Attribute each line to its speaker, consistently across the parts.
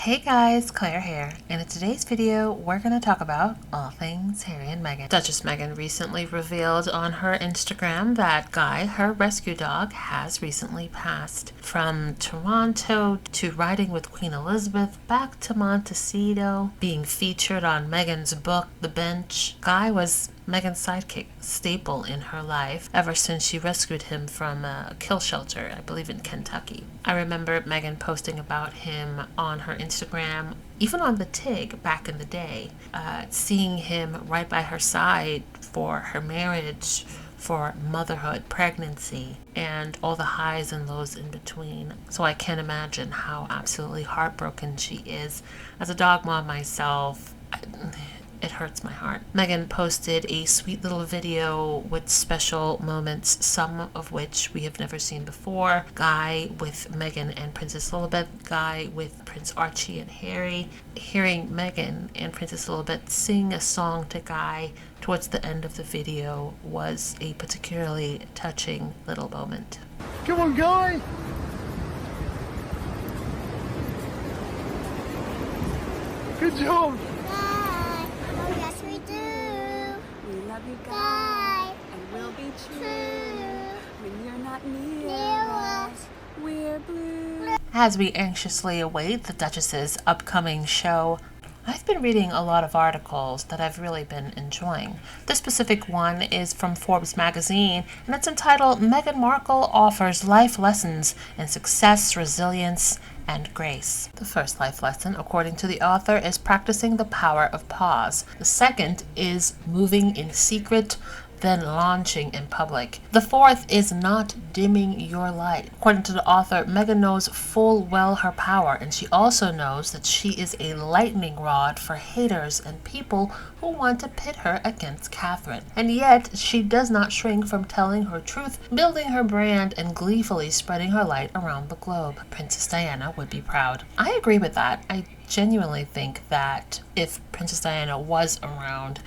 Speaker 1: Hey guys, Claire here, and in today's video we're going to talk about all things Harry and Meghan. Duchess Meghan recently revealed on her Instagram that Guy, her rescue dog, has recently passed. From Toronto to riding with Queen Elizabeth, back to Montecito, being featured on Meghan's book, The Bench, Guy was Meghan's sidekick, staple in her life ever since she rescued him from a kill shelter, I believe in Kentucky. I remember Meghan posting about him on her Instagram, even on the TIG back in the day, seeing him right by her side for her marriage, for motherhood, pregnancy, and all the highs and lows in between. So I can't imagine how absolutely heartbroken she is. As a dog mom myself, it hurts my heart. Meghan posted a sweet little video with special moments, some of which we have never seen before. Guy with Meghan and Princess Lilibet, Guy with Prince Archie and Harry. Hearing Meghan and Princess Lilibet sing a song to Guy towards the end of the video was a particularly touching little moment.
Speaker 2: Come on, Guy! Good job!
Speaker 3: Guy, and we'll be true when you're not near us. We're blue.
Speaker 1: As we anxiously await the Duchess's upcoming show, I've been reading a lot of articles that I've really been enjoying. This specific one is from Forbes magazine, and it's entitled Meghan Markle Offers Life Lessons in Success, Resilience, and Grace. The first life lesson, according to the author, is practicing the power of pause. The second is moving in secret, then launching in public. The fourth is not dimming your light. According to the author, Meghan knows full well her power, and she also knows that she is a lightning rod for haters and people who want to pit her against Catherine. And yet, she does not shrink from telling her truth, building her brand, and gleefully spreading her light around the globe. Princess Diana would be proud. I agree with that. I genuinely think that if Princess Diana was around,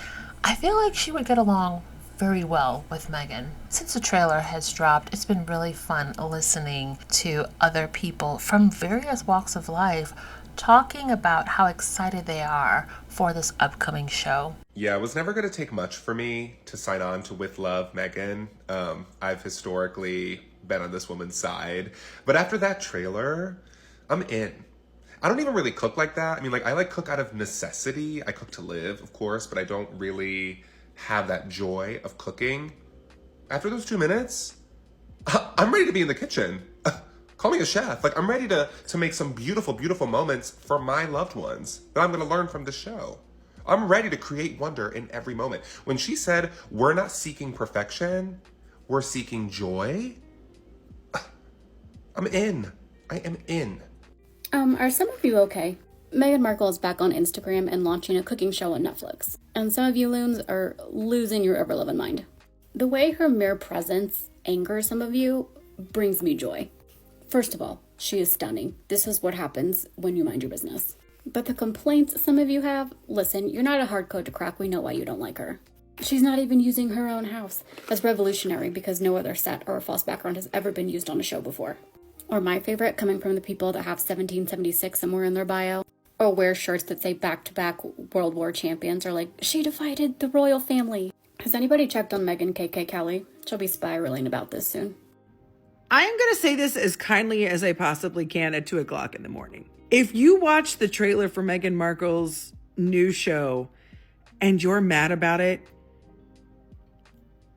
Speaker 1: I feel like she would get along very well with Meghan. Since the trailer has dropped, it's been really fun listening to other people from various walks of life talking about how excited they are for this upcoming show.
Speaker 4: Yeah, it was never going to take much for me to sign on to With Love Meghan. I've historically been on this woman's side. But after that trailer, I'm in. I don't even really cook like that. I mean, I cook out of necessity. I cook to live, of course, but I don't really have that joy of cooking. After those 2 minutes, I'm ready to be in the kitchen. Call me a chef. I'm ready to make some beautiful, beautiful moments for my loved ones that I'm going to learn from the show. I'm ready to create wonder in every moment. When she said, we're not seeking perfection, we're seeking joy, I'm in. I am in.
Speaker 5: Are some of you okay? Meghan Markle is back on Instagram and launching a cooking show on Netflix. And some of you loons are losing your ever-loving mind. The way her mere presence angers some of you brings me joy. First of all, she is stunning. This is what happens when you mind your business. But the complaints some of you have, listen, you're not a hard code to crack. We know why you don't like her. She's not even using her own house. That's revolutionary because no other set or false background has ever been used on a show before. Or my favorite, coming from the people that have 1776 somewhere in their bio, or wear shirts that say back-to-back World War champions, or she divided the royal family. Has anybody checked on Meghan KK Kelly? She'll be spiraling about this soon.
Speaker 6: I am going to say this as kindly as I possibly can at 2 o'clock in the morning. If you watch the trailer for Meghan Markle's new show and you're mad about it,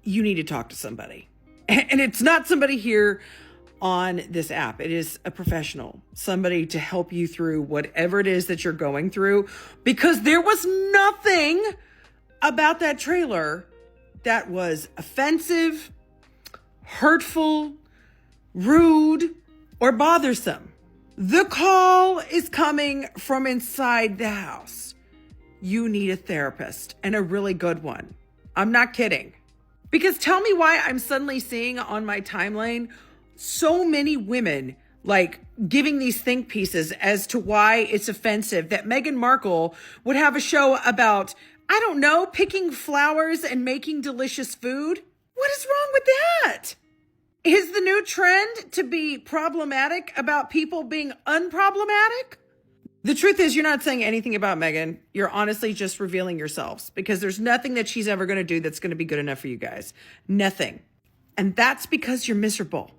Speaker 6: you need to talk to somebody. And it's not somebody here on this app. It is a professional, somebody to help you through whatever it is that you're going through, because there was nothing about that trailer that was offensive, hurtful, rude, or bothersome. The call is coming from inside the house. You need a therapist, and a really good one. I'm not kidding. Because tell me why I'm suddenly seeing on my timeline so many women giving these think pieces as to why it's offensive that Meghan Markle would have a show about, I don't know, picking flowers and making delicious food. What is wrong with that? Is the new trend to be problematic about people being unproblematic? The truth is, you're not saying anything about Meghan. You're honestly just revealing yourselves because there's nothing that she's ever going to do that's going to be good enough for you guys. Nothing. And that's because you're miserable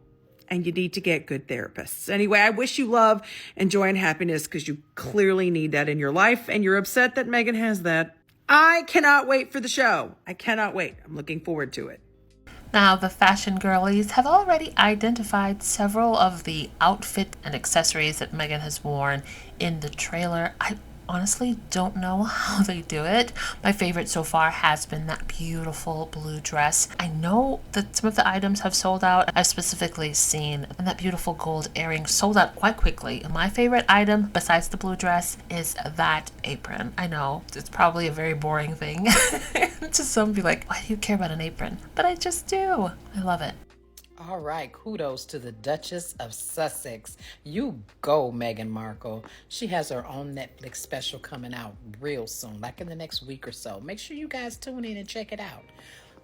Speaker 6: and you need to get good therapists. Anyway, I wish you love and joy and happiness because you clearly need that in your life and you're upset that Meghan has that. I cannot wait for the show. I cannot wait. I'm looking forward to it.
Speaker 1: Now, the fashion girlies have already identified several of the outfit and accessories that Meghan has worn in the trailer. I honestly don't know how they do it. My favorite so far has been that beautiful blue dress. I know that some of the items have sold out. I've specifically seen that beautiful gold earring sold out quite quickly. My favorite item, besides the blue dress, is that apron. I know it's probably a very boring thing to some be like, why do you care about an apron? But I just do. I love it.
Speaker 7: All right, kudos to the Duchess of Sussex. You go, Meghan Markle. She has her own Netflix special coming out real soon, like in the next week or so. Make sure you guys tune in and check it out.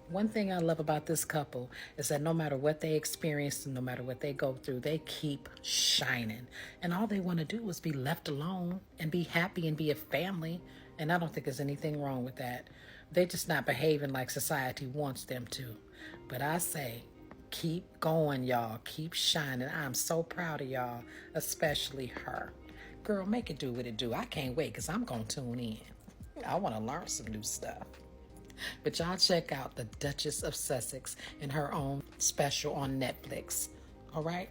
Speaker 7: One thing I love about this couple is that no matter what they experience and no matter what they go through, they keep shining. And all they want to do is be left alone and be happy and be a family. And I don't think there's anything wrong with that. They're just not behaving like society wants them to. But I say, keep going, y'all. Keep shining. I'm so proud of y'all, especially her. Girl, make it do what it do. I can't wait because I'm going to tune in. I want to learn some new stuff. But y'all check out the Duchess of Sussex in her own special on Netflix. All right?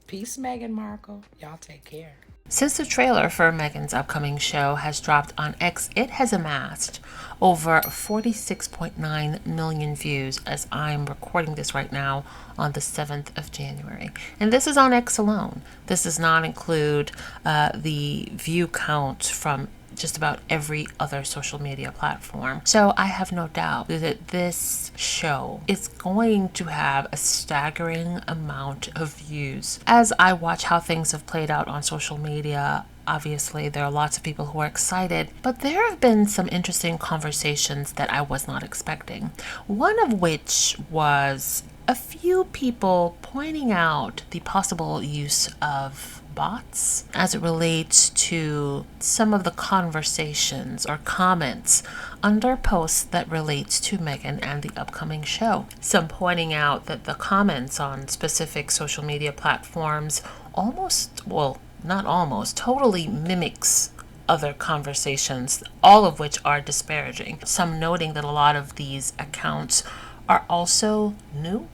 Speaker 7: Peace, Meghan Markle. Y'all take care.
Speaker 1: Since the trailer for Meghan's upcoming show has dropped on X, it has amassed over 46.9 million views as I'm recording this right now on the 7th of January. And this is on X alone. This does not include the view count from just about every other social media platform. So I have no doubt that this show is going to have a staggering amount of views. As I watch how things have played out on social media, obviously there are lots of people who are excited, but there have been some interesting conversations that I was not expecting. One of which was a few people pointing out the possible use of bots as it relates to some of the conversations or comments under posts that relates to Meghan and the upcoming show. Some pointing out that the comments on specific social media platforms totally mimics other conversations, all of which are disparaging. Some noting that a lot of these accounts are also new,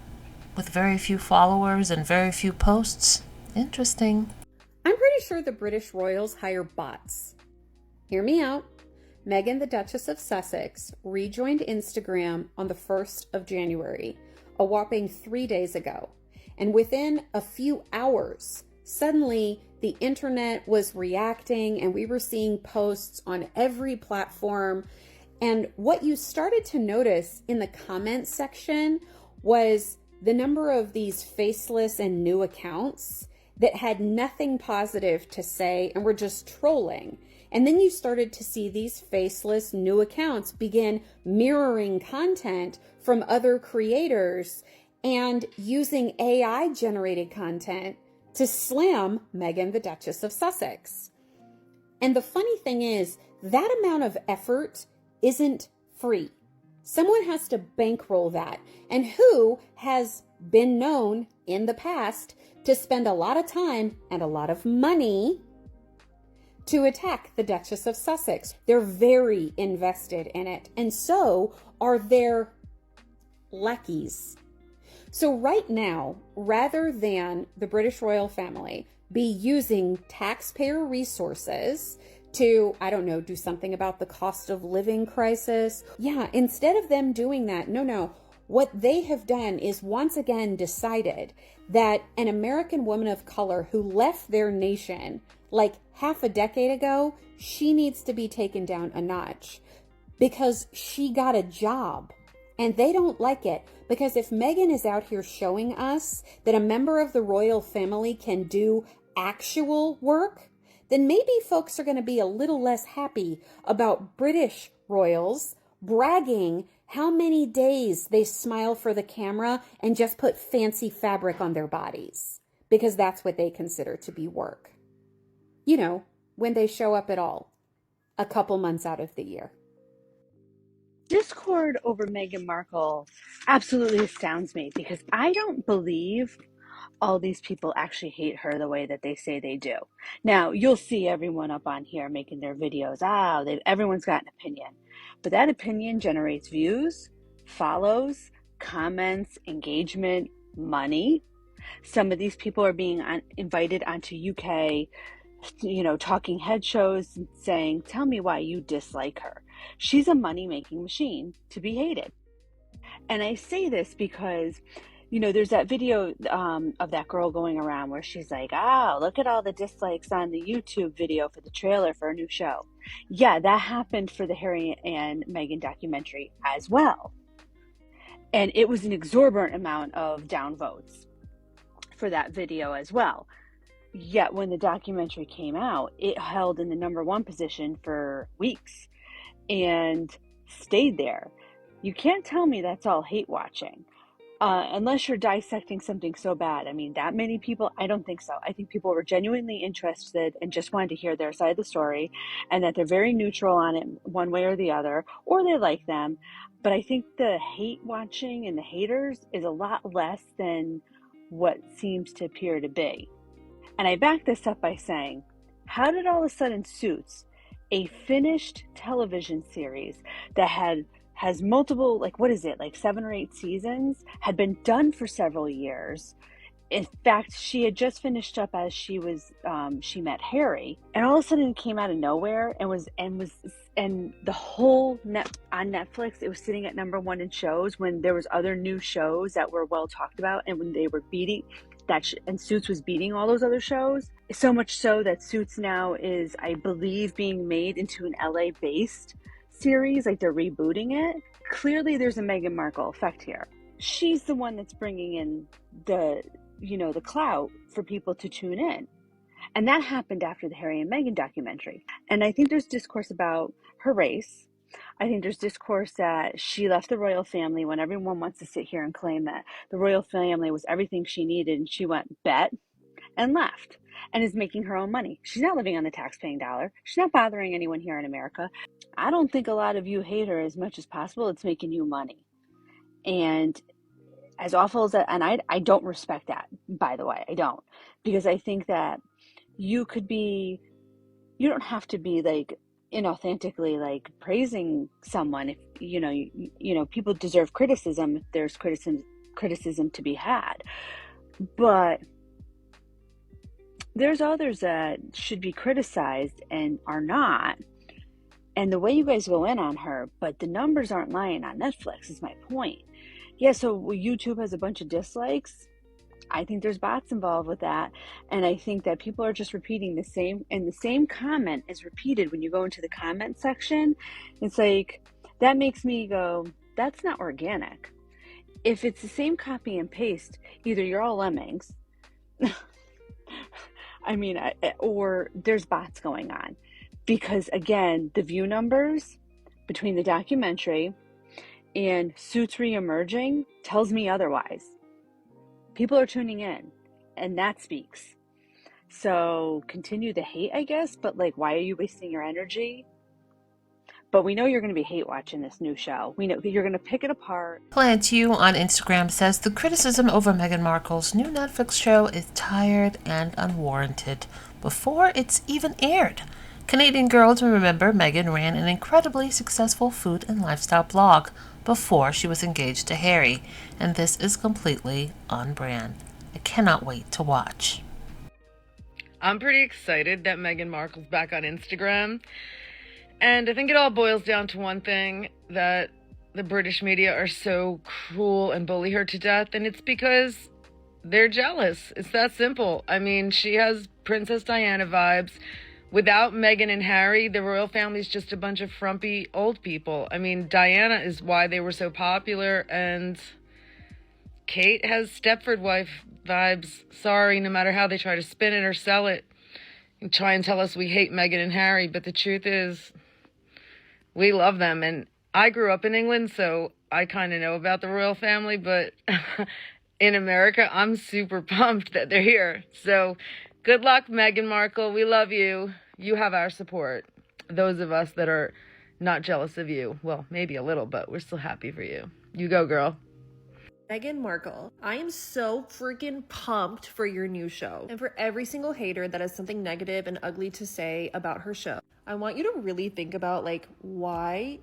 Speaker 1: with very few followers and very few posts. Interesting.
Speaker 8: I'm pretty sure the British royals hire bots. Hear me out. Meghan, the Duchess of Sussex, rejoined Instagram on the 1st of January, a whopping 3 days ago. And within a few hours, suddenly the internet was reacting and we were seeing posts on every platform. And what you started to notice in the comments section was the number of these faceless and new accounts that had nothing positive to say and were just trolling. And then you started to see these faceless new accounts begin mirroring content from other creators and using AI generated content to slam Meghan, the Duchess of Sussex. And the funny thing is, that amount of effort isn't free. Someone has to bankroll that. And who has been known in the past to spend a lot of time and a lot of money to attack the Duchess of Sussex? They're very invested in it, and so are their lackeys. So right now, rather than the British royal family be using taxpayer resources to, do something about the cost of living crisis. Yeah, instead of them doing that, no. What they have done is once again decided that an American woman of color who left their nation like half a decade ago, she needs to be taken down a notch because she got a job. And they don't like it because if Meghan is out here showing us that a member of the royal family can do actual work, then maybe folks are going to be a little less happy about British royals bragging how many days they smile for the camera and just put fancy fabric on their bodies because that's what they consider to be work. when they show up at all, a couple months out of the year.
Speaker 9: Discord over Meghan Markle absolutely astounds me because I don't believe all these people actually hate her the way that they say they do. Now, you'll see everyone up on here making their videos. Everyone's got an opinion. But that opinion generates views, follows, comments, engagement, money. Some of these people are being invited onto UK, talking head shows and saying, tell me why you dislike her. She's a money-making machine to be hated. And I say this because there's that video of that girl going around where she's like, look at all the dislikes on the YouTube video for the trailer for a new show. Yeah, that happened for the Harry and Meghan documentary as well. And it was an exorbitant amount of downvotes for that video as well. Yet when the documentary came out, it held in the #1 position for weeks and stayed there. You can't tell me that's all hate watching. Unless you're dissecting something so bad. I mean, that many people, I don't think so. I think people were genuinely interested and just wanted to hear their side of the story, and that they're very neutral on it one way or the other, or they like them. But I think the hate watching and the haters is a lot less than what seems to appear to be. And I back this up by saying, how did all of a sudden Suits, a finished television series that has multiple, 7 or 8 seasons, had been done for several years. In fact, she had just finished up as she met Harry, and all of a sudden it came out of nowhere and the whole on Netflix, it was sitting at #1 in shows when there was other new shows that were well talked about, and when they were beating and Suits was beating all those other shows. So much so that Suits now is, I believe, being made into an LA-based series, like they're rebooting it. Clearly there's a Meghan Markle effect here. She's the one that's bringing in the clout for people to tune in. And that happened after the Harry and Meghan documentary. And I think there's discourse about her race. I think there's discourse that she left the royal family when everyone wants to sit here and claim that the royal family was everything she needed, and she went bet and left and is making her own money. She's not living on the tax-paying dollar. She's not bothering anyone here in America. I don't think a lot of you hate her as much as possible. It's making you money. And as awful as that, and I don't respect that, by the way, I don't. Because I think that you don't have to be inauthentically praising someone. If people deserve criticism if there's criticism to be had. But there's others that should be criticized and are not. And the way you guys go in on her, but the numbers aren't lying on Netflix is my point. Yeah, so YouTube has a bunch of dislikes. I think there's bots involved with that. And I think that people are just repeating the same comment is repeated when you go into the comment section. It's that makes me go, that's not organic. If it's the same copy and paste, either you're all lemmings, or there's bots going on. Because again, the view numbers between the documentary and Suits re-emerging tells me otherwise. People are tuning in, and that speaks. So continue the hate, I guess, but why are you wasting your energy? But we know you're going to be hate watching this new show. We know you're going to pick it apart.
Speaker 1: Plant You on Instagram says the criticism over Meghan Markle's new Netflix show is tired and unwarranted before it's even aired. Canadian girls will remember Meghan ran an incredibly successful food and lifestyle blog before she was engaged to Harry, and this is completely on brand. I cannot wait to watch.
Speaker 6: I'm pretty excited that Meghan Markle's back on Instagram, and I think it all boils down to one thing, that the British media are so cruel and bully her to death, and it's because they're jealous. It's that simple. I mean, she has Princess Diana vibes. Without Meghan and Harry, the royal family is just a bunch of frumpy old people. I mean, Diana is why they were so popular, and Kate has Stepford wife vibes. Sorry, no matter how they try to spin it or sell it and try and tell us we hate Meghan and Harry, but the truth is we love them. And I grew up in England, so I kind of know about the royal family, but in America, I'm super pumped that they're here. So good luck, Meghan Markle. We love you.
Speaker 10: You have our support. Those of us that are not jealous of you. Well, maybe a little, but we're still happy for you. You go, girl.
Speaker 11: Meghan Markle, I am so freaking pumped for your new show and for every single hater that has something negative and ugly to say about her show. I want you to really think about like why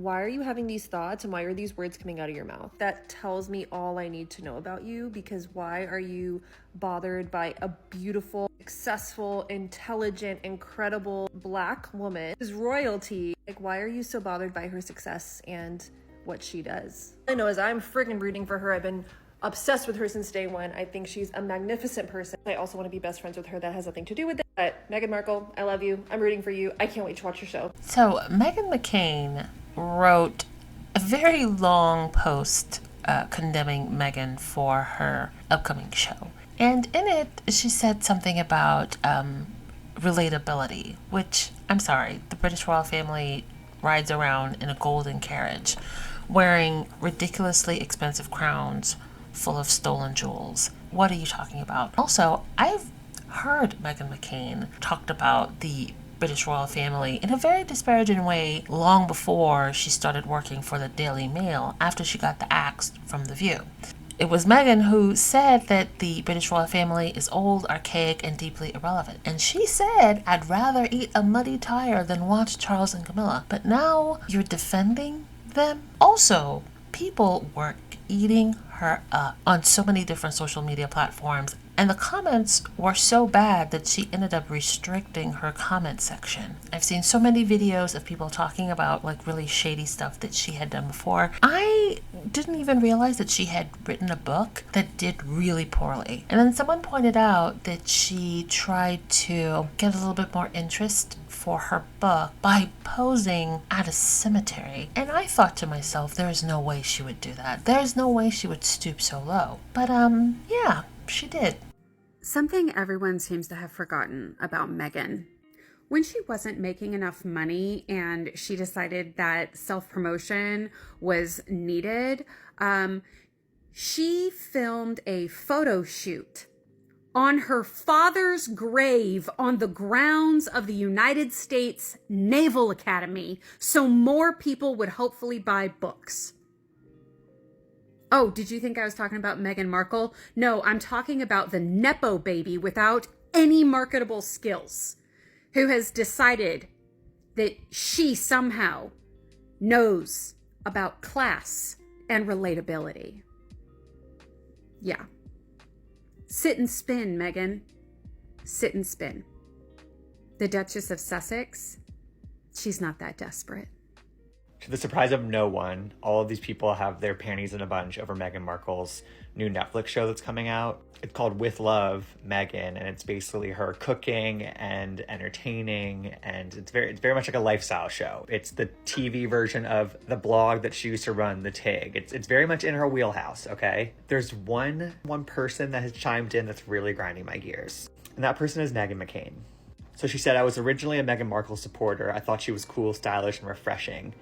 Speaker 11: are you having these thoughts and why are these words coming out of your mouth? That tells me all I need to know about you, because why are you bothered by a beautiful, successful, intelligent, incredible Black woman who's royalty? Like, why are you so bothered by her success and what she does? All I know is I'm freaking rooting for her. I've been obsessed with her since day one. I think she's a magnificent person. I also want to be best friends with her. That has nothing to do with it. But Meghan Markle, I love you. I'm rooting for you. I can't wait to watch your show.
Speaker 1: So Meghan McCain wrote a very long post condemning Meghan for her upcoming show. And in it, she said something about relatability, which, I'm sorry, the British royal family rides around in a golden carriage, wearing ridiculously expensive crowns full of stolen jewels. What are you talking about? Also, I've heard Meghan McCain talked about the British royal family in a very disparaging way long before she started working for the Daily Mail after she got the axe from The View. It was Meghan who said that the British royal family is old, archaic, and deeply irrelevant. And she said, I'd rather eat a muddy tire than watch Charles and Camilla. But now you're defending them? Also, people were eating her up on so many different social media platforms, and the comments were so bad that she ended up restricting her comment section. I've seen so many videos of people talking about like really shady stuff that she had done before. I didn't even realize that she had written a book that did really poorly. And then someone pointed out that she tried to get a little bit more interest for her book by posing at a cemetery. And I thought to myself, there is no way she would do that. There is no way she would stoop so low. But yeah, she did.
Speaker 8: Something everyone seems to have forgotten about Meghan. When she wasn't making enough money and she decided that self-promotion was needed, she filmed a photo shoot on her father's grave on the grounds of the United States Naval Academy so more people would hopefully buy books. Oh, did you think I was talking about Meghan Markle? No, I'm talking about the Nepo baby without any marketable skills, who has decided that she somehow knows about class and relatability. Yeah. Sit and spin, Meghan. Sit and spin. The Duchess of Sussex, she's not that desperate.
Speaker 12: To the surprise of no one, all of these people have their panties in a bunch over Meghan Markle's new Netflix show that's coming out. It's called With Love, Meghan, and it's basically her cooking and entertaining, and it's very much like a lifestyle show. It's the TV version of the blog that she used to run, The Tig. It's very much in her wheelhouse, okay? There's one person that has chimed in that's really grinding my gears, and that person is Meghan McCain. So she said, I was originally a Meghan Markle supporter. I thought she was cool, stylish, and refreshing.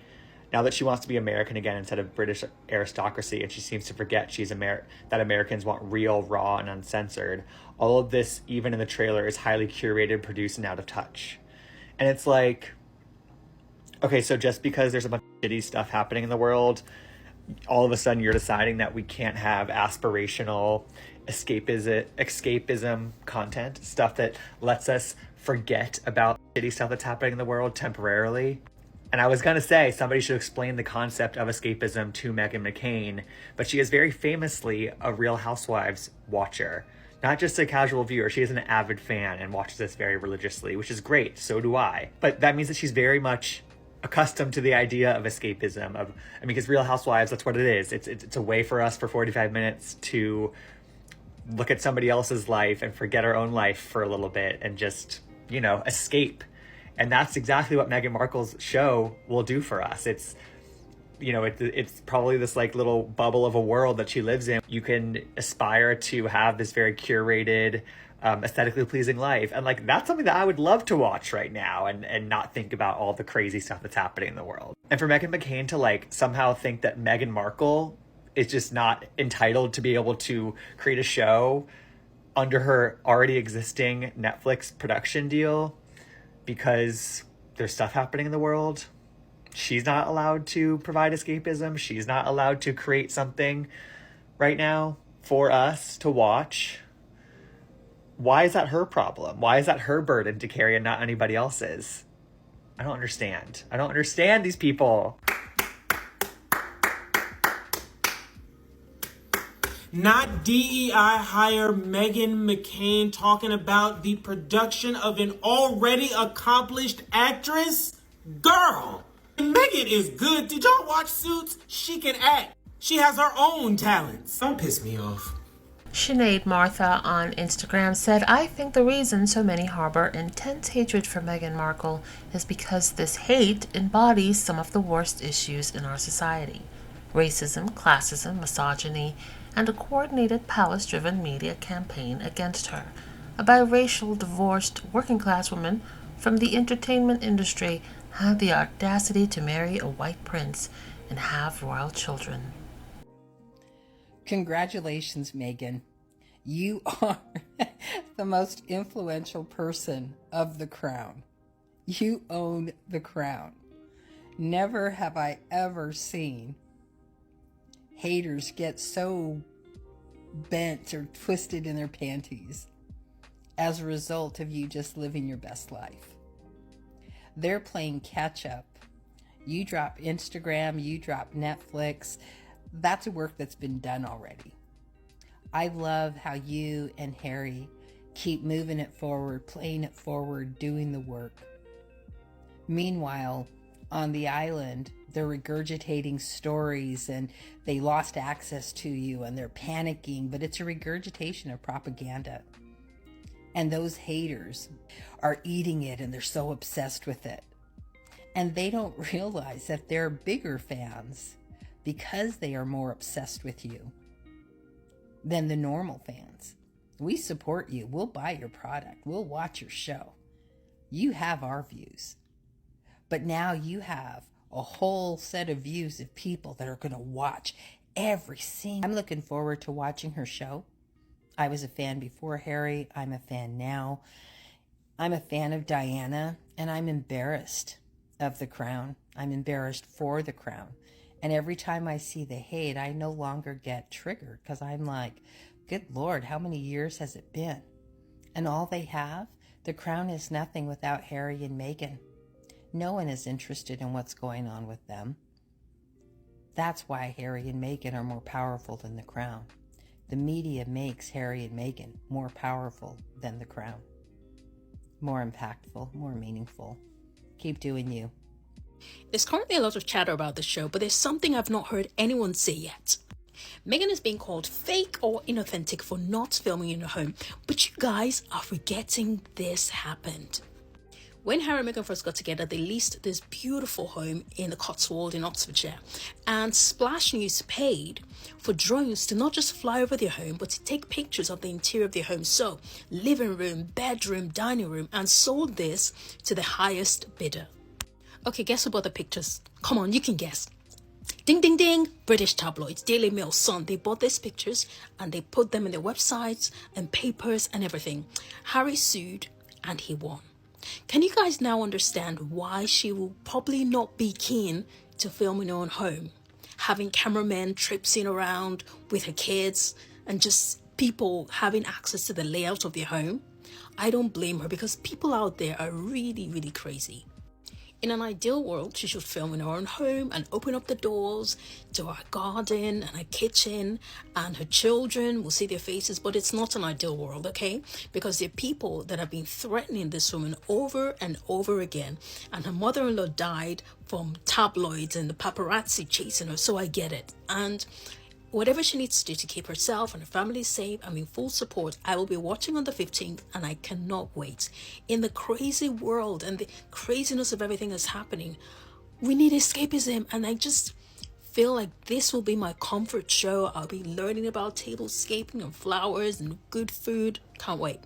Speaker 12: Now that she wants to be American again instead of British aristocracy, and she seems to forget that Americans want real, raw, and uncensored, all of this, even in the trailer, is highly curated, produced, and out of touch. And it's like, okay, so just because there's a bunch of shitty stuff happening in the world, all of a sudden you're deciding that we can't have aspirational escapism content, stuff that lets us forget about shitty stuff that's happening in the world temporarily. And I was going to say somebody should explain the concept of escapism to Meghan McCain, but she is very famously a Real Housewives watcher, not just a casual viewer. She is an avid fan and watches this very religiously, which is great. So do I. But that means that she's very much accustomed to the idea of escapism. Because Real Housewives, that's what it is. It's a way for us for 45 minutes to look at somebody else's life and forget our own life for a little bit and just, escape. And that's exactly what Meghan Markle's show will do for us. It's probably this like little bubble of a world that she lives in. You can aspire to have this very curated, aesthetically pleasing life. And like, that's something that I would love to watch right now and not think about all the crazy stuff that's happening in the world. And for Meghan McCain to like somehow think that Meghan Markle is just not entitled to be able to create a show under her already existing Netflix production deal, because there's stuff happening in the world. She's not allowed to provide escapism. She's not allowed to create something right now for us to watch. Why is that her problem? Why is that her burden to carry and not anybody else's? I don't understand. I don't understand these people.
Speaker 13: Not DEI hire Meghan McCain talking about the production of an already accomplished actress? Girl, Meghan is good. Did y'all watch Suits? She can act. She has her own talents. Don't piss me off.
Speaker 1: Sinead Martha on Instagram said, I think the reason so many harbor intense hatred for Meghan Markle is because this hate embodies some of the worst issues in our society. Racism, classism, misogyny, and a coordinated palace-driven media campaign against her. A biracial, divorced, working-class woman from the entertainment industry had the audacity to marry a white prince and have royal children.
Speaker 14: Congratulations, Meghan. You are the most influential person of the crown. You own the crown. Never have I ever seen haters get so bent or twisted in their panties as a result of you just living your best life. They're playing catch up. You drop Instagram, you drop Netflix. That's a work that's been done already. I love how you and Harry keep moving it forward, playing it forward, doing the work. Meanwhile, on the island, they're regurgitating stories and they lost access to you and they're panicking, but it's a regurgitation of propaganda. And those haters are eating it and they're so obsessed with it. And they don't realize that they're bigger fans because they are more obsessed with you than the normal fans. We support you. We'll buy your product. We'll watch your show. You have our views. But now you have a whole set of views of people that are going to watch every single. I'm looking forward to watching her show. I was a fan before Harry. I'm a fan now. I'm a fan of Diana, and I'm embarrassed of the crown. I'm embarrassed for the crown. And every time I see the hate, I no longer get triggered because I'm like, good Lord, how many years has it been? And all they have, the crown is nothing without Harry and Meghan. No one is interested in what's going on with them. That's why Harry and Meghan are more powerful than the crown. The media makes Harry and Meghan more powerful than the crown. More impactful, more meaningful. Keep doing you.
Speaker 15: There's currently a lot of chatter about the show, but there's something I've not heard anyone say yet. Meghan is being called fake or inauthentic for not filming in her home, but you guys are forgetting this happened. When Harry and Meghan first got together, they leased this beautiful home in the Cotswold in Oxfordshire, and Splash News paid for drones to not just fly over their home, but to take pictures of the interior of their home. So, living room, bedroom, dining room, and sold this to the highest bidder. Okay, guess who bought the pictures? Come on, you can guess. Ding, ding, ding. British tabloids, Daily Mail, Sun. They bought these pictures and they put them in their websites and papers and everything. Harry sued and he won. Can you guys now understand why she will probably not be keen to film in her own home? Having cameramen traipsing around with her kids and just people having access to the layout of their home? I don't blame her because people out there are really, really crazy. In an ideal world, she should film in her own home and open up the doors to her garden and her kitchen, and her children will see their faces, but it's not an ideal world, okay? Because there are people that have been threatening this woman over and over again, and her mother-in-law died from tabloids and the paparazzi chasing her, so I get it. And whatever she needs to do to keep herself and her family safe, I'm in full support. I will be watching on the 15th and I cannot wait. In the crazy world and the craziness of everything that's happening, we need escapism, and I just feel like this will be my comfort show. I'll be learning about tablescaping and flowers and good food. Can't wait.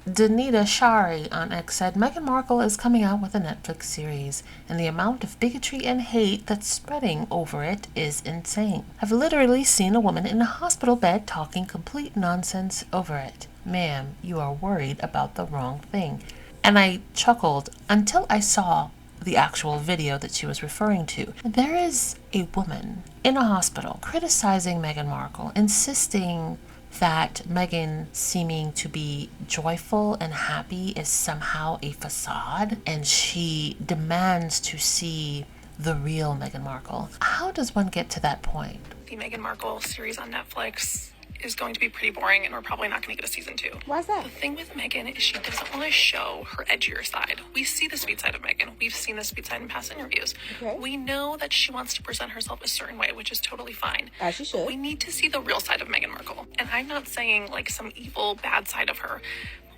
Speaker 1: Danita Shari on X said, Meghan Markle is coming out with a Netflix series, and the amount of bigotry and hate that's spreading over it is insane. I've literally seen a woman in a hospital bed talking complete nonsense over it. Ma'am, you are worried about the wrong thing. And I chuckled until I saw the actual video that she was referring to. There is a woman in a hospital criticizing Meghan Markle, insisting that Meghan seeming to be joyful and happy is somehow a facade, and she demands to see the real Meghan Markle. How does one get to that point?
Speaker 16: The Meghan Markle series on Netflix is going to be pretty boring, and we're probably not going to get a season 2.
Speaker 17: Why's that?
Speaker 16: The thing with Meghan is she doesn't want to show her edgier side. We see the sweet side of Meghan. We've seen the sweet side in past interviews.
Speaker 17: Okay.
Speaker 16: We know that she wants to present herself a certain way, which is totally fine.
Speaker 17: As she should.
Speaker 16: But we need to see the real side of Meghan Markle. And I'm not saying like some evil, bad side of her.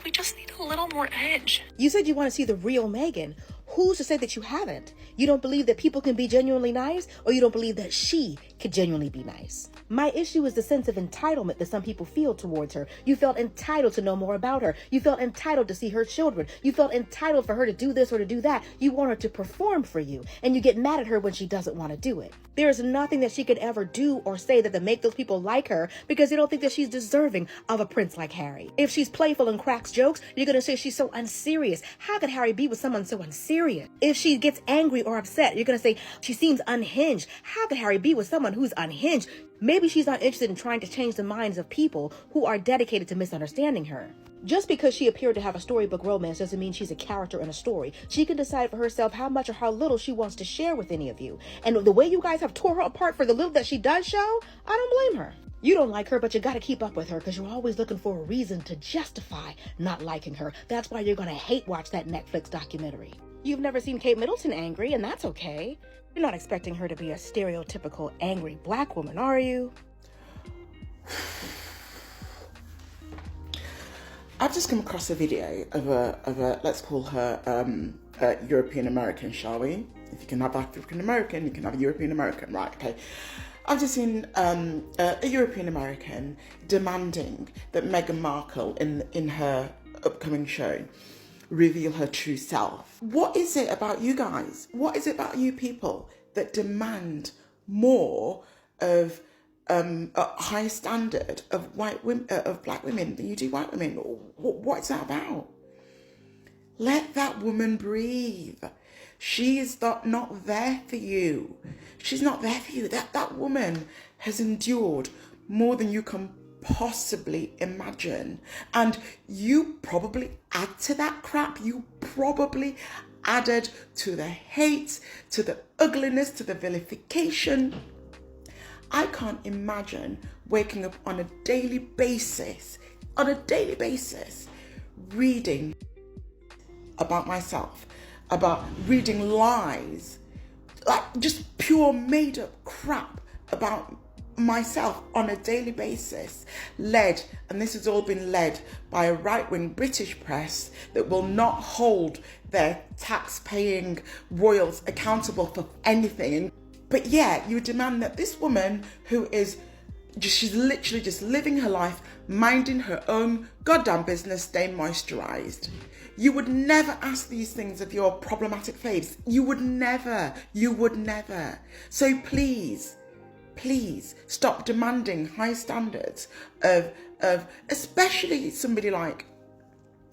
Speaker 16: We just need a little more edge.
Speaker 17: You said you want to see the real Meghan. Who's to say that you haven't? You don't believe that people can be genuinely nice, or you don't believe that she could genuinely be nice? My issue is the sense of entitlement that some people feel towards her. You felt entitled to know more about her. You felt entitled to see her children. You felt entitled for her to do this or to do that. You want her to perform for you, and you get mad at her when she doesn't want to do it. There is nothing that she could ever do or say that make those people like her, because they don't think that she's deserving of a prince like Harry. If she's playful and cracks jokes, you're going to say she's so unserious. How could Harry be with someone so unserious? If she gets angry or upset, you're going to say she seems unhinged. How could Harry be with someone who's unhinged? Maybe she's not interested in trying to change the minds of people who are dedicated to misunderstanding her. Just because she appeared to have a storybook romance doesn't mean she's a character in a story. She can decide for herself how much or how little she wants to share with any of you. And the way you guys have tore her apart for the little that she does show, I don't blame her. You don't like her, but you got to keep up with her because you're always looking for a reason to justify not liking her. That's why you're going to hate watch that Netflix documentary. You've never seen Kate Middleton angry, and that's okay. You're not expecting her to be a stereotypical angry black woman, are you?
Speaker 18: I've just come across a video of a let's call her a European American, shall we? If you can have African American, you can have a European American, right? Okay. I've just seen a European American demanding that Meghan Markle in her upcoming show reveal her true self. What is it about you guys? What is it about you people that demand more of a high standard of white women, of black women than you do white women? What is that about? Let that woman breathe. She is not there for you. She's not there for you. That woman has endured more than you can possibly imagine. And you probably add to that crap. You probably added to the hate, to the ugliness, to the vilification. I can't imagine waking up on a daily basis, reading about myself, about reading lies, like just pure made up crap about myself on a daily basis, and this has all been led by a right-wing British press that will not hold their tax-paying royals accountable for anything. But yeah, you demand that this woman who is she's literally just living her life, minding her own goddamn business, stay moisturized. You would never ask these things of your problematic faves. You would never. So please stop demanding high standards of especially somebody like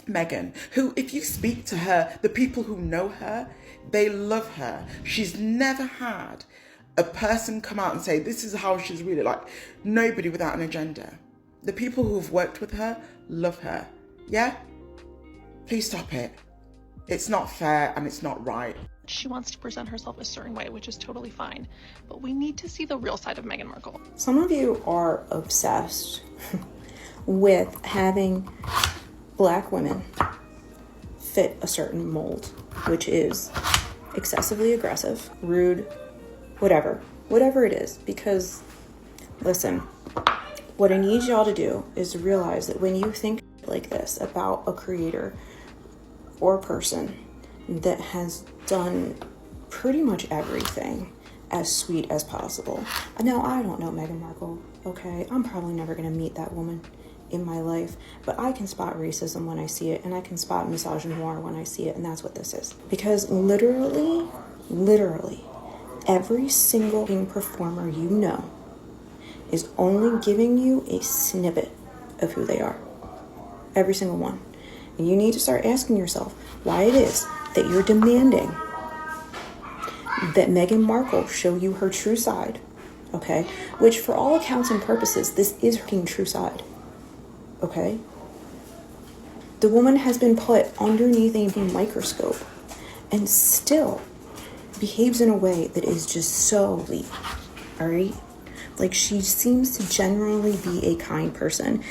Speaker 18: Meghan, who, if you speak to her, the people who know her, they love her. She's never had a person come out and say, this is how she's really like. Nobody without an agenda. The people who've worked with her love her. Yeah? Please stop it. It's not fair and it's not right.
Speaker 16: She wants to present herself a certain way, which is totally fine. But we need to see the real side of Meghan Markle.
Speaker 19: Some of you are obsessed with having black women fit a certain mold, which is excessively aggressive, rude, whatever it is. Because, listen, what I need y'all to do is realize that when you think like this about a creator or a person that has done pretty much everything as sweet as possible. Now, I don't know Meghan Markle, okay? I'm probably never going to meet that woman in my life, but I can spot racism when I see it, and I can spot misogynoir when I see it, and that's what this is. Because literally, every single performer you know is only giving you a snippet of who they are. Every single one. And you need to start asking yourself why it is that you're demanding that Meghan Markle show you her true side, okay? Which, for all accounts and purposes, this is her true side, okay? The woman has been put underneath a microscope and still behaves in a way that is just so weak, all right? Like, she seems to generally be a kind person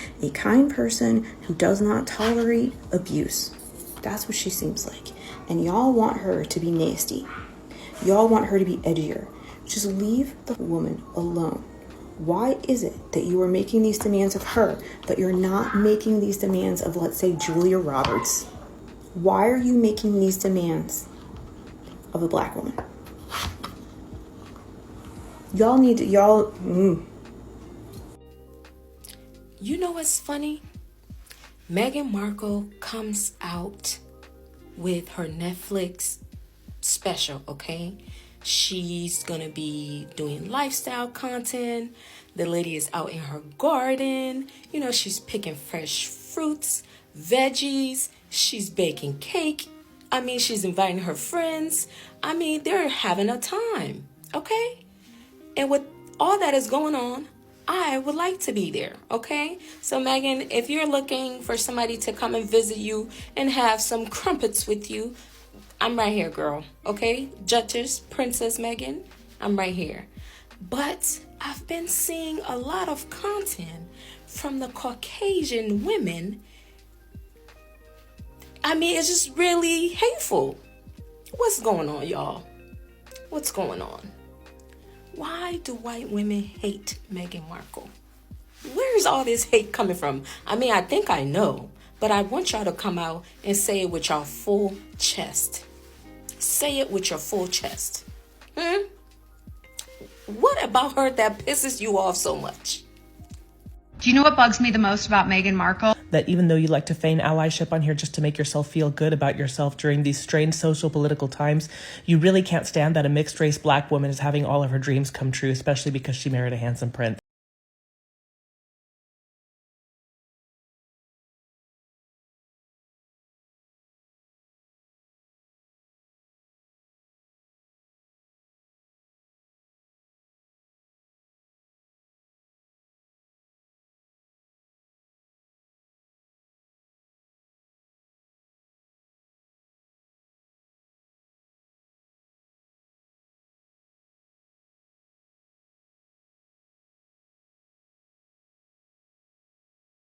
Speaker 19: who does not tolerate abuse. That's what she seems like. And y'all want her to be nasty. Y'all want her to be edgier. Just leave the woman alone. Why is it that you are making these demands of her, but you're not making these demands of, let's say, Julia Roberts? Why are you making these demands of a black woman? Y'all need to,
Speaker 20: You know what's funny? Meghan Markle comes out with her Netflix special, okay? She's gonna be doing lifestyle content. The lady is out in her garden. You know, she's picking fresh fruits, veggies. She's baking cake. I mean, she's inviting her friends. I mean, they're having a time, okay? And with all that is going on, I would like to be there, okay? So, Meghan, if you're looking for somebody to come and visit you and have some crumpets with you, I'm right here, girl, okay? Duchess, Princess Meghan, I'm right here. But I've been seeing a lot of content from the Caucasian women. I mean, it's just really hateful. What's going on, y'all? What's going on? Why do white women hate Meghan Markle? Where's all this hate coming from? I mean, I think I know, but I want y'all to come out and say it with your full chest. Say it with your full chest. What about her that pisses you off so much?
Speaker 21: Do you know what bugs me the most about Meghan Markle?
Speaker 22: That even though you like to feign allyship on here just to make yourself feel good about yourself during these strange social political times, you really can't stand that a mixed race black woman is having all of her dreams come true, especially because she married a handsome prince.